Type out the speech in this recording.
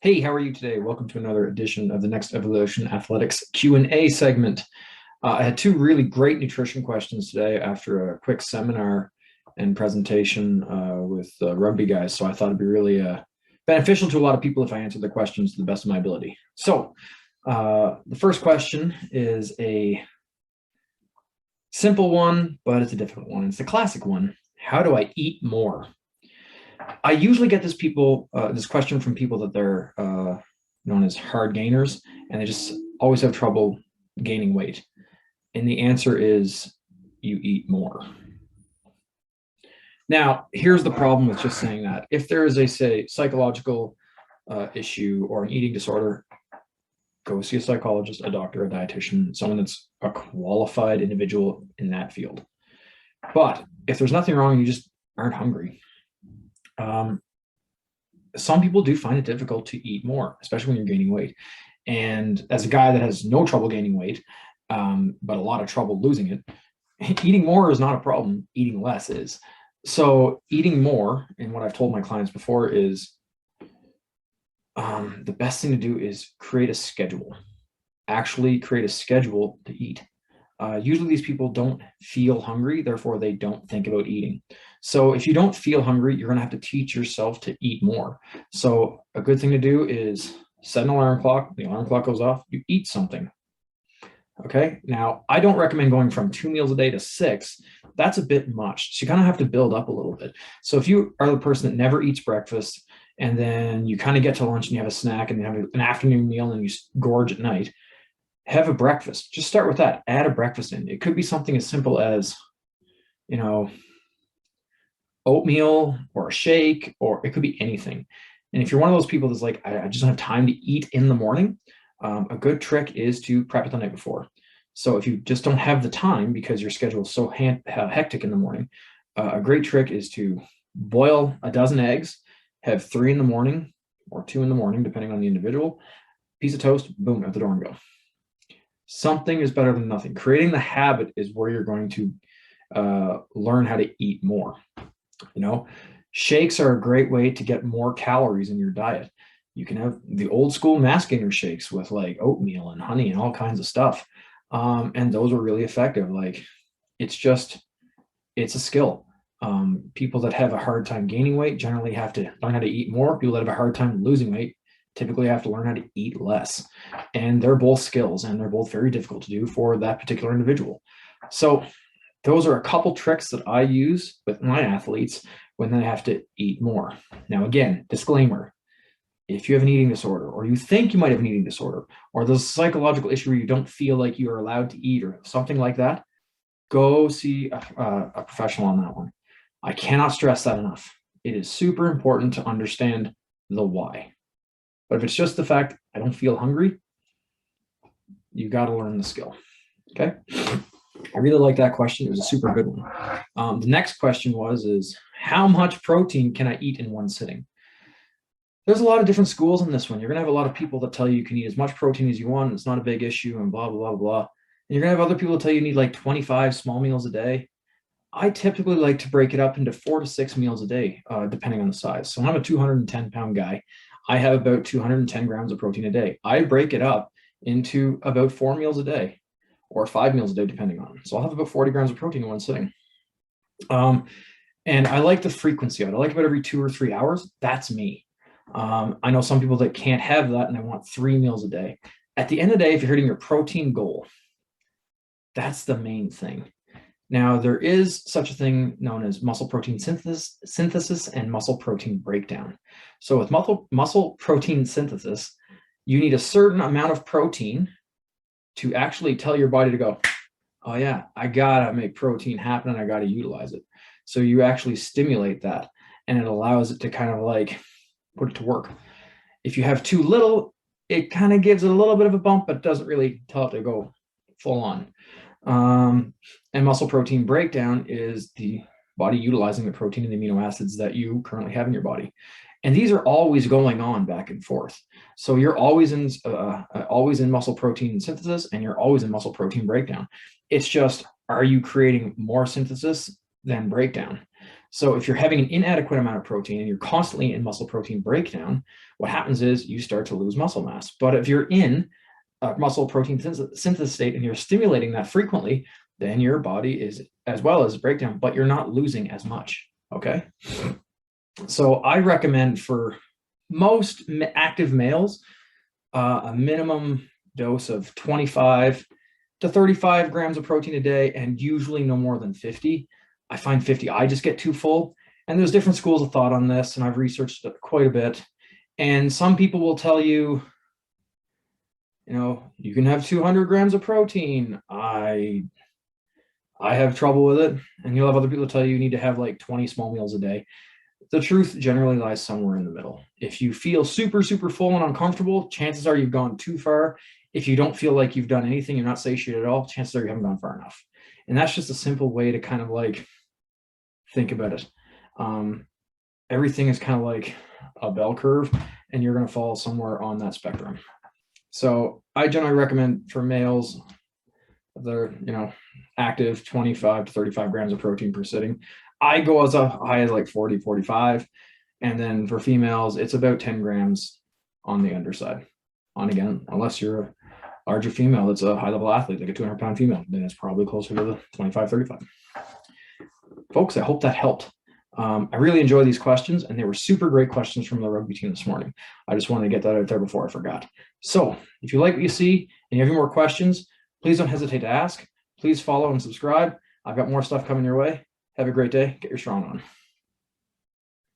Hey, how are you today? Welcome to another edition of the Next Evolution Athletics Q&A segment. I had two really great nutrition questions today after a quick seminar and presentation with rugby guys. So I thought it'd be really beneficial to a lot of people if I answered the questions to the best of my ability. So the first question is a simple one, but it's a difficult one. It's the classic one. How do I eat more? I usually get this question from people that they're known as hard gainers, and they just always have trouble gaining weight. And the answer is you eat more. Now, here's the problem with just saying that. If there is a, say, psychological issue or an eating disorder, go see a psychologist, a doctor, a dietitian, someone that's a qualified individual in that field. But if there's nothing wrong, you just aren't hungry. Some people do find it difficult to eat more, especially when you're gaining weight. And as a guy that has no trouble gaining weight, but a lot of trouble losing it, eating more is not a problem. Eating less is. So eating more, and what I've told my clients before is the best thing to do is create a schedule. Actually create a schedule to eat. Usually these people don't feel hungry, therefore they don't think about eating. So if you don't feel hungry, you're gonna have to teach yourself to eat more. So a good thing to do is set an alarm clock. The alarm clock goes off, you eat something. Okay, now I don't recommend going from 2 meals a day to 6. That's a bit much. So you kind of have to build up a little bit. So if you are the person that never eats breakfast, and then you kind of get to lunch and you have a snack and you have an afternoon meal and you gorge at night, have a breakfast. Just start with that. Add a breakfast in. It could be something as simple as, oatmeal or a shake, or it could be anything. And if you're one of those people that's like, I just don't have time to eat in the morning, a good trick is to prep it the night before. So if you just don't have the time because your schedule is so hectic in the morning, a great trick is to boil a dozen eggs, have 3 in the morning or 2 in the morning, depending on the individual, piece of toast, boom, out the door and go. Something is better than nothing. Creating the habit is where you're going to learn how to eat more. Shakes are a great way to get more calories in your diet. You can have the old school mass gainer shakes with like oatmeal and honey and all kinds of stuff. And those are really effective. Like it's a skill. People that have a hard time gaining weight generally have to learn how to eat more. People that have a hard time losing weight typically have to learn how to eat less. And they're both skills, and they're both very difficult to do for that particular individual. So those are a couple tricks that I use with my athletes when they have to eat more. Now, again, disclaimer, if you have an eating disorder, or you think you might have an eating disorder, or there's a psychological issue where you don't feel like you are allowed to eat or something like that, go see a professional on that one. I cannot stress that enough. It is super important to understand the why. But if it's just the fact I don't feel hungry, you got to learn the skill. Okay. I really like that question. It was a super good one. The next question is how much protein can I eat in one sitting? There's a lot of different schools in this one. You're going to have a lot of people that tell you can eat as much protein as you want. It's not a big issue and blah, blah, blah, blah. And you're going to have other people tell you need like 25 small meals a day. I typically like to break it up into 4 to 6 meals a day, depending on the size. So I'm a 210-pound guy. I have about 210 grams of protein a day. I break it up into about 4 meals a day or 5 meals a day, depending on. So I'll have about 40 grams of protein in one sitting. And I like the frequency of it. I like about every 2 or 3 hours. That's me. I know some people that can't have that and they want 3 meals a day. At the end of the day, if you're hitting your protein goal, that's the main thing. Now, there is such a thing known as muscle protein synthesis and muscle protein breakdown. So with muscle protein synthesis, you need a certain amount of protein to actually tell your body to go, oh yeah, I gotta make protein happen and I gotta utilize it. So you actually stimulate that and it allows it to kind of like put it to work. If you have too little, it kind of gives it a little bit of a bump, but doesn't really tell it to go full on. And muscle protein breakdown is the body utilizing the protein and the amino acids that you currently have in your body. And these are always going on back and forth. So you're always in muscle protein synthesis and you're always in muscle protein breakdown. It's just, are you creating more synthesis than breakdown? So if you're having an inadequate amount of protein and you're constantly in muscle protein breakdown, what happens is you start to lose muscle mass. But if you're in a muscle protein synthesis state and you're stimulating that frequently, then your body is as well as breakdown, but you're not losing as much. Okay. So I recommend for most active males, a minimum dose of 25 to 35 grams of protein a day, and usually no more than 50. I find 50, I just get too full. And there's different schools of thought on this, and I've researched it quite a bit. And some people will tell you, you can have 200 grams of protein. I have trouble with it. And you'll have other people tell you need to have like 20 small meals a day. The truth generally lies somewhere in the middle. If you feel super, super full and uncomfortable, chances are you've gone too far. If you don't feel like you've done anything, you're not satiated at all, chances are you haven't gone far enough. And that's just a simple way to kind of like think about it. Everything is kind of like a bell curve, and you're going to fall somewhere on that spectrum. So I generally recommend for males, they're active 25 to 35 grams of protein per sitting. I go as high as like 40, 45. And then for females, it's about 10 grams on the underside. Again, unless you're a larger female that's a high level athlete, like a 200-pound female, then it's probably closer to the 25, 35. Folks, I hope that helped. I really enjoy these questions, and they were super great questions from the rugby team this morning. I just wanted to get that out there before I forgot. So if you like what you see and you have any more questions, please don't hesitate to ask. Please follow and subscribe. I've got more stuff coming your way. Have a great day. Get your strong on.